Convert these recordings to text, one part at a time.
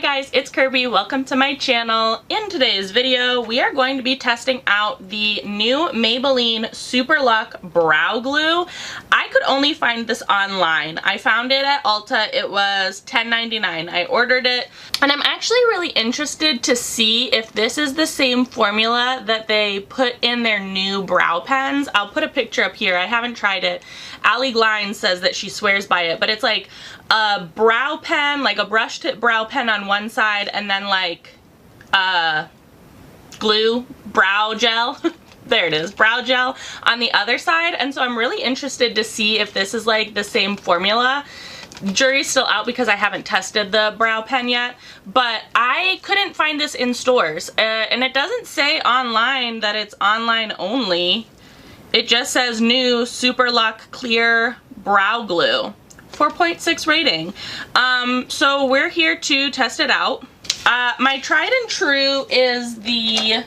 guys, it's Kirby. Welcome to my channel. In today's video, we are going to be testing out the new Maybelline SUPERLOCK Brow Glue. I could only find this online. I found it at Ulta. It was $10.99. I ordered it, and I'm actually really interested to see if this is the same formula that they put in their new brow pens. I'll put a picture up here. I haven't tried it. Allie Gline says that she swears by it, but it's like a brow pen, like a brush tip brow pen on one side, and then like glue, brow gel. There it is, brow gel on the other side. And so I'm really interested to see if this is like the same formula. Jury's still out because I haven't tested the brow pen yet, but I couldn't find this in stores. And it doesn't say online that it's online only. It just says new SUPERLOCK Clear Brow Glue. 4.6 rating. So we're here to test it out. My tried and true is the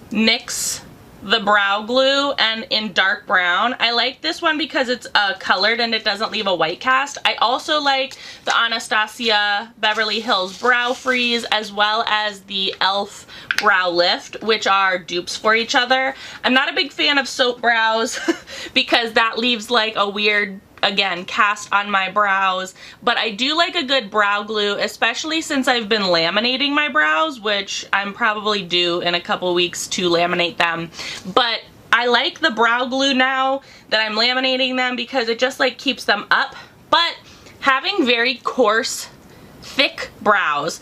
NYX the brow glue, and in dark brown. I like this one because it's colored and it doesn't leave a white cast. I also like the Anastasia Beverly Hills Brow Freeze, as well as the e.l.f. Brow Lift, which are dupes for each other. I'm not a big fan of soap brows because that leaves like a weird, again, cast on my brows, but I do like a good brow glue, especially since I've been laminating my brows, which I'm probably due in a couple weeks to laminate them. But I like the brow glue now that I'm laminating them because it just like keeps them up. But having very coarse, thick brows,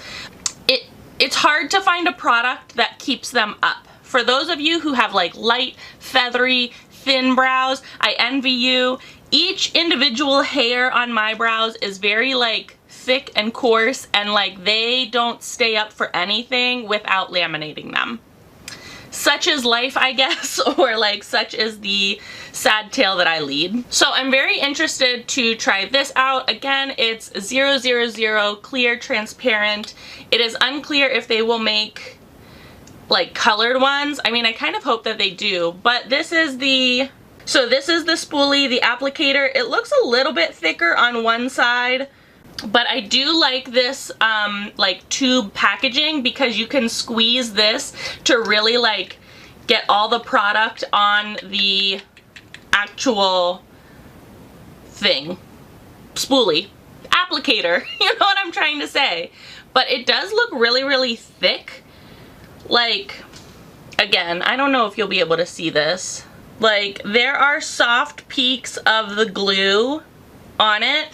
it's hard to find a product that keeps them up. For those of you who have like light, feathery, thin brows, I envy you. Each individual hair on my brows is very like thick and coarse, and like they don't stay up for anything without laminating them. Such is life, I guess, or like such is the sad tale that I lead. So I'm very interested to try this out. Again, it's 000 clear transparent. It is unclear if they will make like colored ones. I mean, I kind of hope that they do, but this is the spoolie, the applicator. It looks a little bit thicker on one side, but I do like this like tube packaging because you can squeeze this to really like get all the product on the actual thing. Spoolie. Applicator. You know what I'm trying to say. But it does look really, really thick. Like, again, I don't know if you'll be able to see this. Like, there are soft peaks of the glue on it.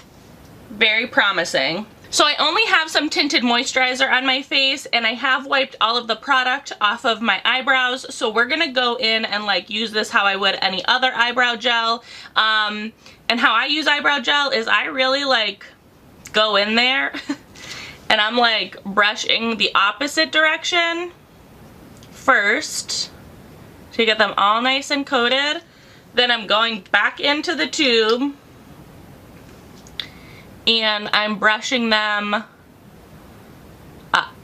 Very promising. So I only have some tinted moisturizer on my face, and I have wiped all of the product off of my eyebrows. So we're gonna go in and like use this how I would any other eyebrow gel. And how I use eyebrow gel is I really like go in there and I'm like brushing the opposite direction first to get them all nice and coated. Then I'm going back into the tube and I'm brushing them up.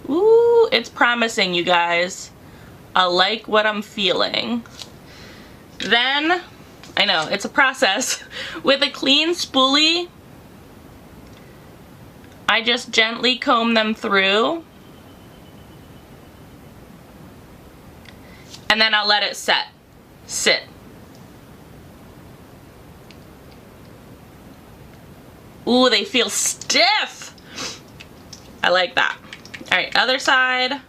Ooh, it's promising, you guys. I like what I'm feeling. Then, I know, it's a process. With a clean spoolie, I just gently comb them through, and then I'll let it sit. Ooh, they feel stiff. I like that. All right, other side.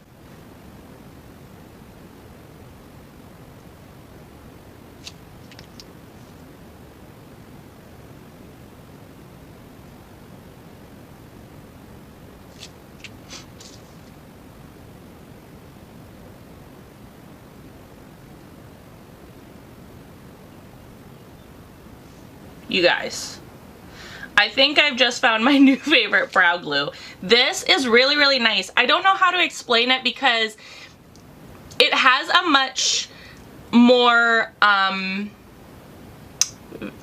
You guys, I think I've just found my new favorite brow glue. This is really, really nice. I don't know how to explain it because it has a much more, I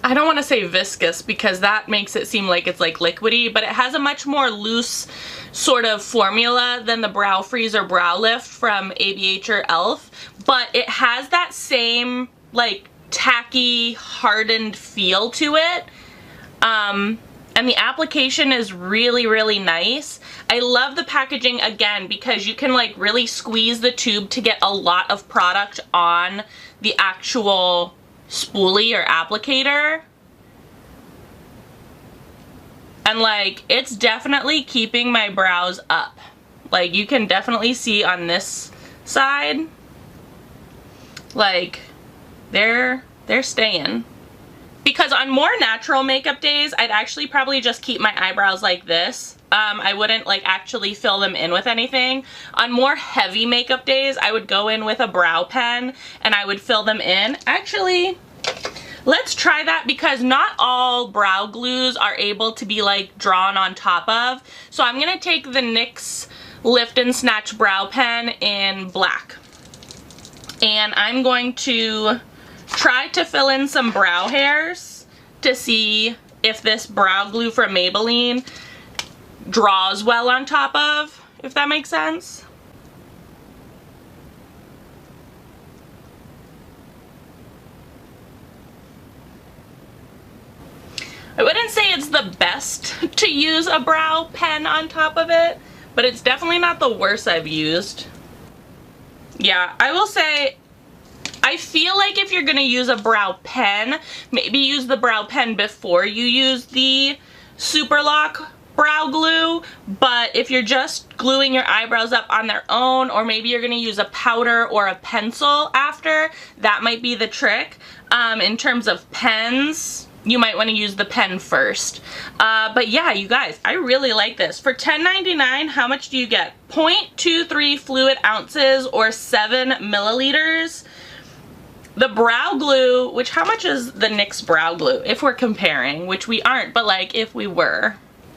don't want to say viscous because that makes it seem like it's like liquidy, but it has a much more loose sort of formula than the Brow Freeze or Brow Lift from ABH or e.l.f. But it has that same like tacky, hardened feel to it. And the application is really, really nice. I love the packaging, again, because you can like really squeeze the tube to get a lot of product on the actual spoolie or applicator. And like, it's definitely keeping my brows up. Like, you can definitely see on this side, like, they're staying. Because on more natural makeup days, I'd actually probably just keep my eyebrows like this. I wouldn't like actually fill them in with anything. On more heavy makeup days, I would go in with a brow pen and I would fill them in. Actually, let's try that, because not all brow glues are able to be like drawn on top of. So I'm gonna take the NYX Lift and Snatch brow pen in black. And I'm going to try to fill in some brow hairs to see if this brow glue from Maybelline draws well on top of, if that makes sense. I wouldn't say it's the best to use a brow pen on top of it, but it's definitely not the worst I've used. Yeah, I will say, I feel like if you're gonna use a brow pen, maybe use the brow pen before you use the SUPERLOCK brow glue. But if you're just gluing your eyebrows up on their own, or maybe you're gonna use a powder or a pencil after, that might be the trick. In terms of pens, you might want to use the pen first. But yeah, you guys, I really like this. For $10.99, how much do you get? 0.23 fluid ounces or 7 milliliters. The brow glue, which, how much is the NYX brow glue? If we're comparing, which we aren't, but like if we were.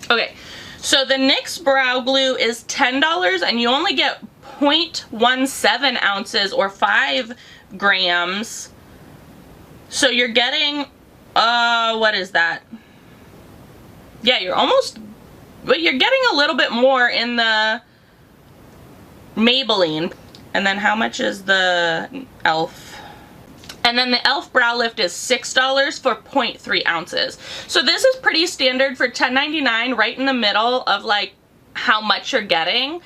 Okay, so the NYX brow glue is $10 and you only get 0.17 ounces or 5 grams. So you're getting, what is that? Yeah, but you're getting a little bit more in the Maybelline. And then how much is the e.l.f.? And then the e.l.f. Brow Lift is $6 for 0.3 ounces. So this is pretty standard for $10.99, right in the middle of like how much you're getting,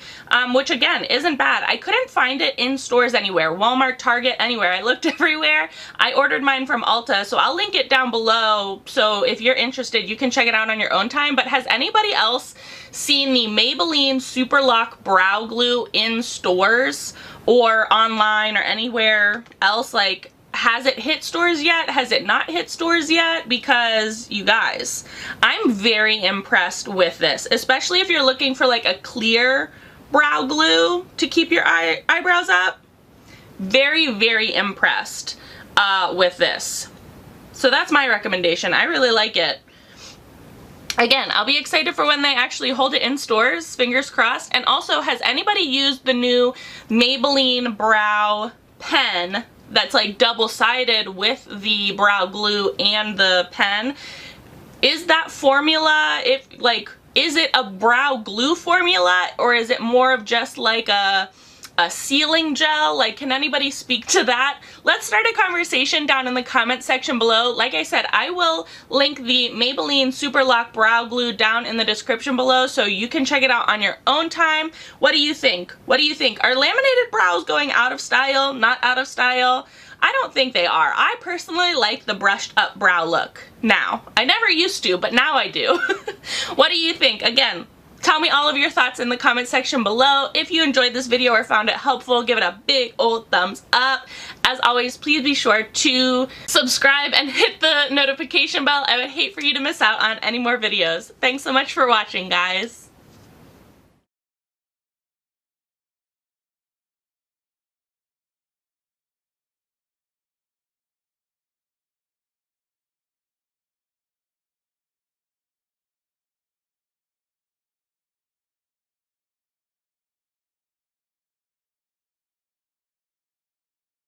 which again isn't bad. I couldn't find it in stores anywhere, Walmart, Target, anywhere. I looked everywhere. I ordered mine from Ulta, so I'll link it down below, so if you're interested you can check it out on your own time. But has anybody else seen the Maybelline SUPERLOCK brow glue in stores or online or anywhere else? Like, has it hit stores yet? Has it not hit stores yet? Because you guys, I'm very impressed with this, especially if you're looking for like a clear brow glue to keep your eyebrows up. Very, very impressed with this. So that's my recommendation. I really like it. Again, I'll be excited for when they actually hold it in stores, fingers crossed. And also, has anybody used the new Maybelline brow pen that's like double-sided with the brow glue and the pen? Is that formula, is it a brow glue formula, or is it more of just like a sealing gel? Like, can anybody speak to that? Let's start a conversation down in the comment section below. Like I said, I will link the Maybelline SUPERLOCK brow glue down in the description below so you can check it out on your own time. What do you think? What do you think? Are laminated brows going out of style? Not out of style? I don't think they are. I personally like the brushed up brow look now. I never used to, but now I do. What do you think? Again, tell me all of your thoughts in the comment section below. If you enjoyed this video or found it helpful, give it a big old thumbs up. As always, please be sure to subscribe and hit the notification bell. I would hate for you to miss out on any more videos. Thanks so much for watching, guys.